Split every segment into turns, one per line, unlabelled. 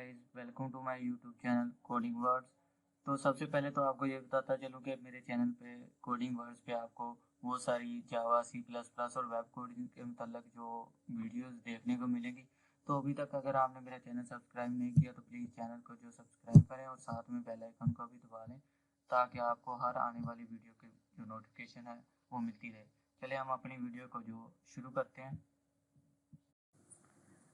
Guys, welcome to my YouTube channel coding words. तो सबसे पहले तो आपको ये बताता चलूँ कि मेरे चैनल पे कोडिंग वर्ड्स पे आपको वो सारी जावा सी प्लस प्लस और वेब कोडिंग के मतलब जो वीडियोस देखने को मिलेंगी। तो अभी तक अगर आपने मेरा चैनल सब्सक्राइब नहीं किया तो प्लीज़ चैनल को जो सब्सक्राइब करें और साथ में बेल आइकन को भी दबा लें ताकि आपको हर आने वाली वीडियो की जो नोटिफिकेशन है वो मिलती रहे। चलिए हम अपनी वीडियो को जो शुरू करते हैं।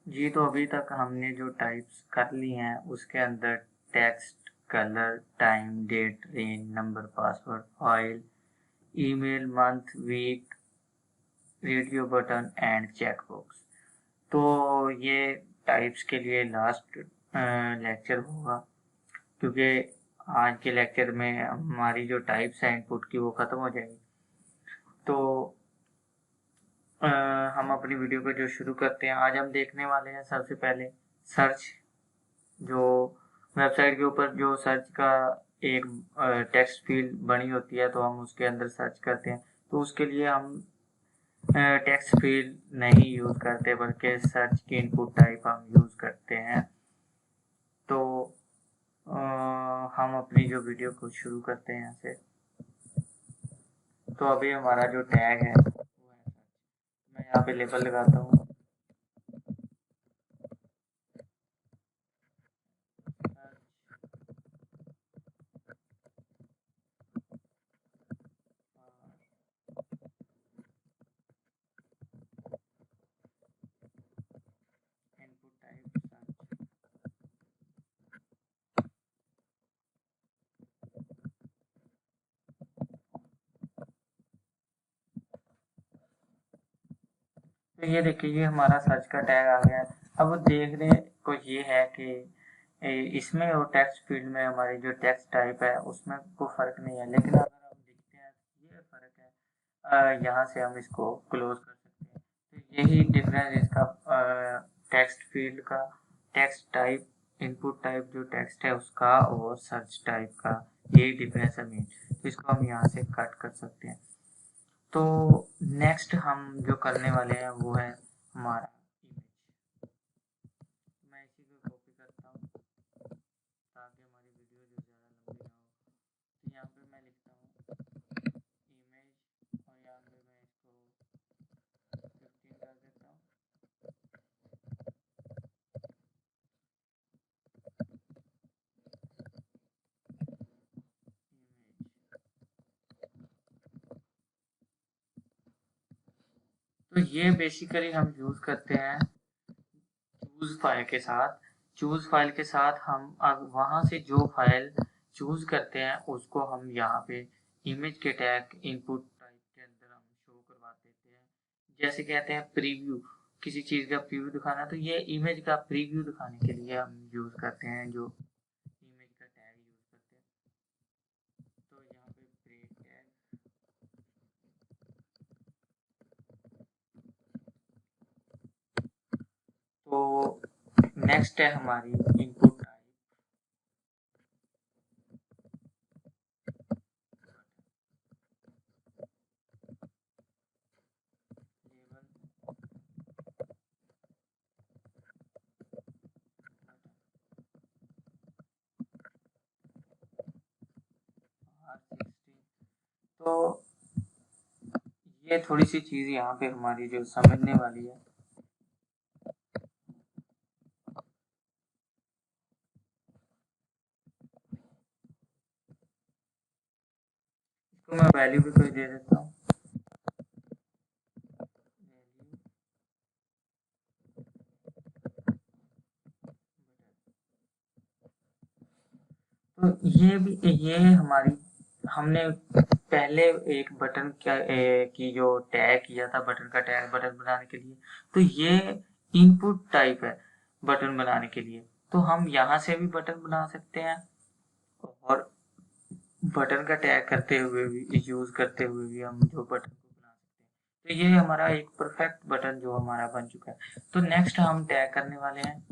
जी, तो अभी तक हमने जो टाइप्स कर ली हैं उसके अंदर text, colour, time, date, range, number, password, file, email, month, week, radio button and checkbox. तो ये टाइप्स के लिए लास्ट लेक्चर होगा, क्योंकि आज के लेक्चर में हमारी जो टाइप्स हैं इनपुट की वो ख़त्म हो जाएगी। तो अ, हम अपनी वीडियो को जो शुरू करते हैं, आज हम देखने वाले हैं सबसे पहले सर्च। जो वेबसाइट के ऊपर जो सर्च का एक टेक्स्ट फील्ड बनी होती है तो हम उसके अंदर सर्च करते हैं। तो उसके लिए हम टेक्स्ट फील्ड नहीं यूज़ करते बल्कि सर्च की इनपुट टाइप हम यूज़ करते हैं। तो हम अपनी जो वीडियो को शुरू करते हैं यहाँ से। तो अभी हमारा जो टैग है वो है, मैं यहाँ पे लेबल लगाता हूँ। Input type search. तो ये देखिए, ये हमारा सर्च का टैग आ गया है। अब देखने को ये है कि इसमें और टेक्स्ट फील्ड में हमारी जो टेक्स्ट टाइप है उसमें कोई फ़र्क नहीं है, लेकिन अगर हम देखते हैं तो ये फ़र्क है। यहाँ से हम इसको क्लोज कर सकते हैं। तो यही डिफरेंस इसका टेक्स्ट फील्ड का, टेक्स्ट टाइप, इनपुट टाइप जो टेक्स्ट है उसका और सर्च टाइप का, यही डिफरेंस है मेन। तो इसको हम यहाँ से कट कर सकते हैं। तो नेक्स्ट हम जो करने वाले हैं वो है हमारा इमेज। मैं इसी को कॉपी करता हूँ ताकि हमारी वीडियो जो ज़्यादा लंबी ना हो। तो यहाँ पे मैं लिखता हूँ इमेज और यहाँ पे मैं इसको 15 कर देता हूँ। इमेज। तो ये बेसिकली हम यूज़ करते हैं चूज़ फाइल के साथ। चूज़ फाइल के साथ हम अब वहाँ से जो फाइल चूज़ करते हैं उसको हम यहाँ पे इमेज के टैग इनपुट टाइप के अंदर हम शो करवा देते हैं। जैसे कहते हैं प्रीव्यू, किसी चीज़ का प्रीव्यू दिखाना, तो ये इमेज का प्रीव्यू दिखाने के लिए हम यूज़ करते हैं जो इमेज का टैग यूज़ करते हैं। तो यहाँ पे ब्रेक टैग। तो नेक्स्ट है हमारी इनपुट टाइप। तो ये थोड़ी सी चीज़ यहाँ पे हमारी जो समझने वाली है। इसको मैं वैल्यू भी कोई दे देता हूँ। तो ये भी, ये हमारी, हमने पहले एक बटन की जो टैग किया था, बटन का टैग बटन बनाने के लिए, तो ये इनपुट टाइप है बटन बनाने के लिए। तो हम यहाँ से भी बटन बना सकते हैं और बटन का टैग करते हुए भी, यूज करते हुए भी हम जो बटन को बना सकते हैं। तो ये हमारा एक परफेक्ट बटन जो हमारा बन चुका है। तो नेक्स्ट हम टैग करने वाले हैं,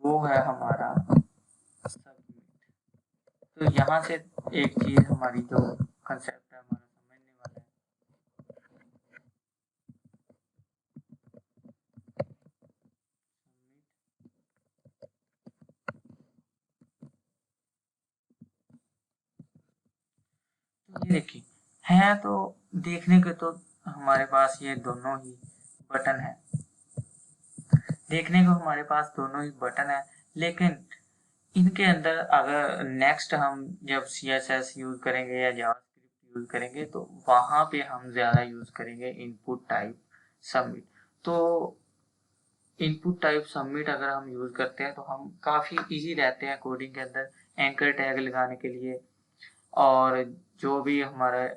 वो है हमारा सबमिट। तो यहाँ से एक चीज हमारी जो कंसेप्ट है हमारा समझने वाला है। ये देखिए है तो देखने के तो हमारे पास ये दोनों ही बटन है, देखने को हमारे पास दोनों ही बटन है, लेकिन इनके अंदर अगर नेक्स्ट हम जब CSS यूज करेंगे या जावास्क्रिप्ट यूज करेंगे तो वहां पे हम ज्यादा यूज करेंगे इनपुट टाइप सबमिट। तो इनपुट टाइप सबमिट अगर हम यूज करते हैं तो हम काफी इजी रहते हैं कोडिंग के अंदर एंकर टैग लगाने के लिए, और जो भी हमारा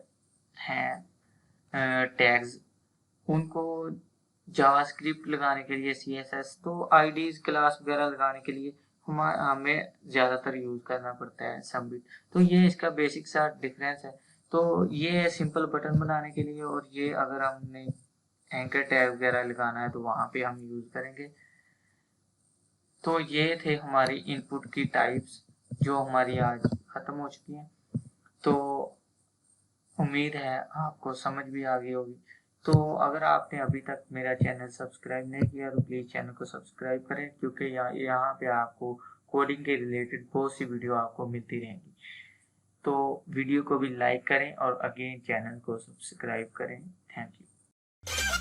है टैग्स उनको जावास्क्रिप्ट लगाने के लिए CSS, तो आईडीज क्लास वगैरह लगाने के लिए हमें ज़्यादातर यूज़ करना पड़ता है सबमिट। तो ये इसका बेसिक सा डिफरेंस है। तो ये सिंपल बटन बनाने के लिए, और ये अगर हमने एंकर टैग वगैरह लगाना है तो वहाँ पे हम यूज़ करेंगे। तो ये थे हमारी इनपुट की टाइप्स जो हमारी आज ख़त्म हो चुकी हैं। तो उम्मीद है आपको समझ भी आ गई होगी। तो अगर आपने अभी तक मेरा चैनल सब्सक्राइब नहीं किया तो प्लीज़ चैनल को सब्सक्राइब करें, क्योंकि यहाँ पे आपको कोडिंग के रिलेटेड बहुत सी वीडियो आपको मिलती रहेंगी। तो वीडियो को भी लाइक करें और अगेन चैनल को सब्सक्राइब करें। Thank you.